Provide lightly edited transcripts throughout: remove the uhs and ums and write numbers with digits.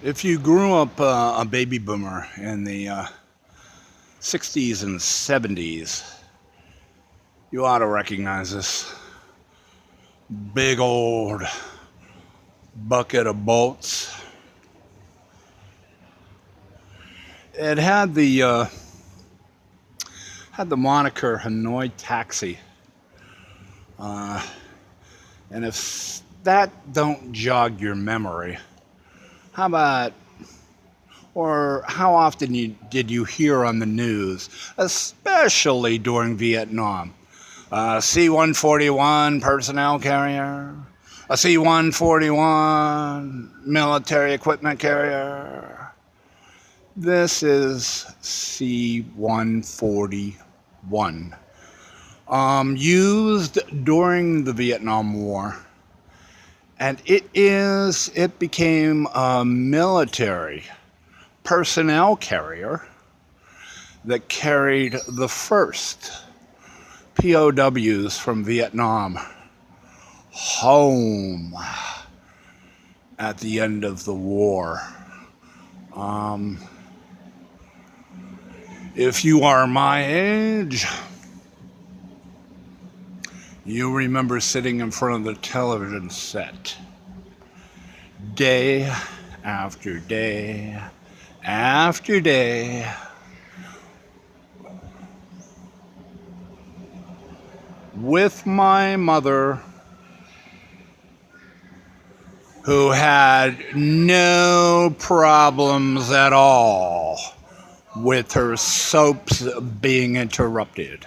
If you grew up a baby boomer in the 60s and 70s, you ought to recognize this big old bucket of bolts. It had the moniker Hanoi Taxi, uh, and if that don't jog your memory, how about or how often did you hear on the news, especially during Vietnam? C-141 personnel carrier, a C-141 military equipment carrier. This is C-141, used during the Vietnam War, and it became a military personnel carrier that carried the first POWs from Vietnam home at the end of the war. If you are my age, you remember sitting in front of the television set day after day after day, with my mother, who had no problems at all with her soaps being interrupted,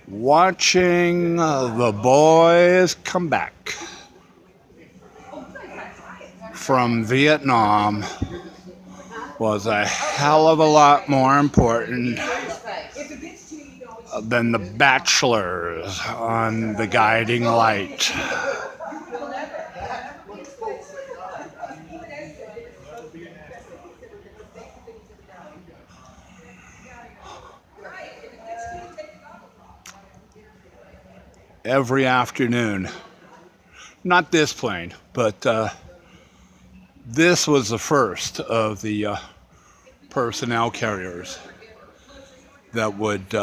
watching the boys come back from Vietnam was a hell of a lot more important than the bachelors on the guiding light. Every afternoon, not this plane, but this was the first of the personnel carriers that would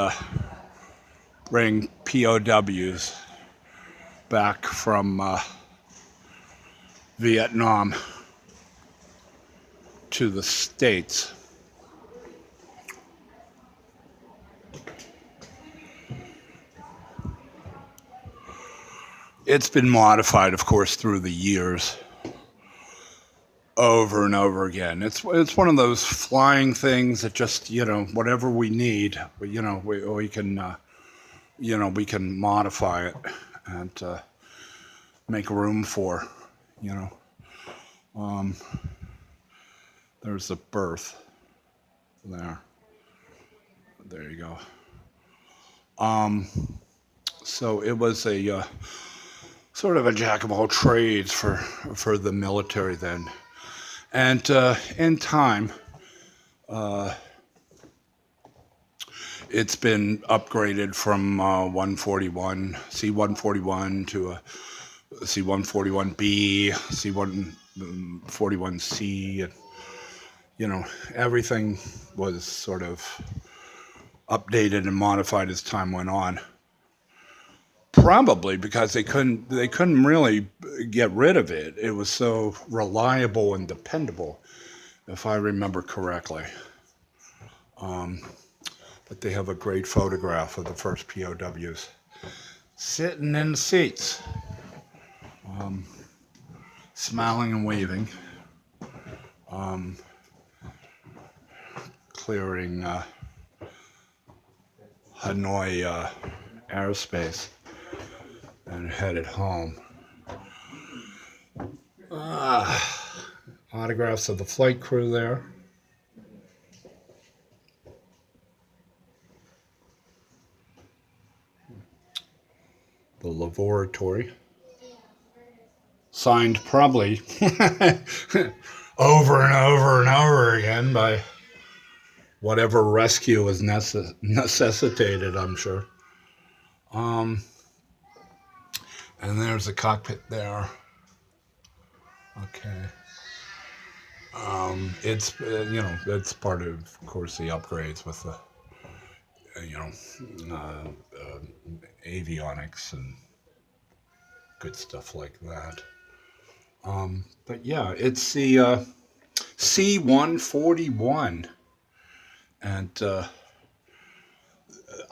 bring POWs back from Vietnam to the States. It's been modified, of course, through the years, over and over again. It's one of those flying things that just, whatever we need, we can we can modify it and make room for. There's the berth there. There you go. So it was a sort of a jack of all trades for the military then. And in time, it's been upgraded from C-141 to a C-141B, C-141C, and everything was sort of updated and modified as time went on. Probably because they couldn't really get rid of it. It was so reliable and dependable, if I remember correctly. But they have a great photograph of the first POWs sitting in the seats, smiling and waving, clearing Hanoi airspace and headed home. Autographs of the flight crew there. The laboratory. Signed probably over and over and over again by whatever rescue was necessitated, I'm sure. And there's the cockpit there. Okay. It's that's part of course, the upgrades with the avionics and good stuff like that. But yeah, it's the C-141, and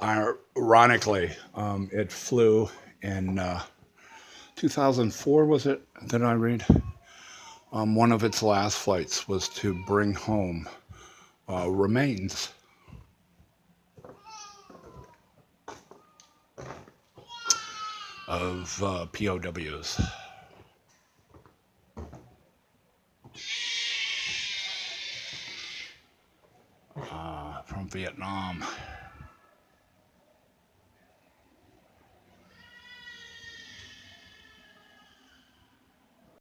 ironically, it flew in 2004. Was it? Did I read? One of its last flights was to bring home remains of POWs from Vietnam.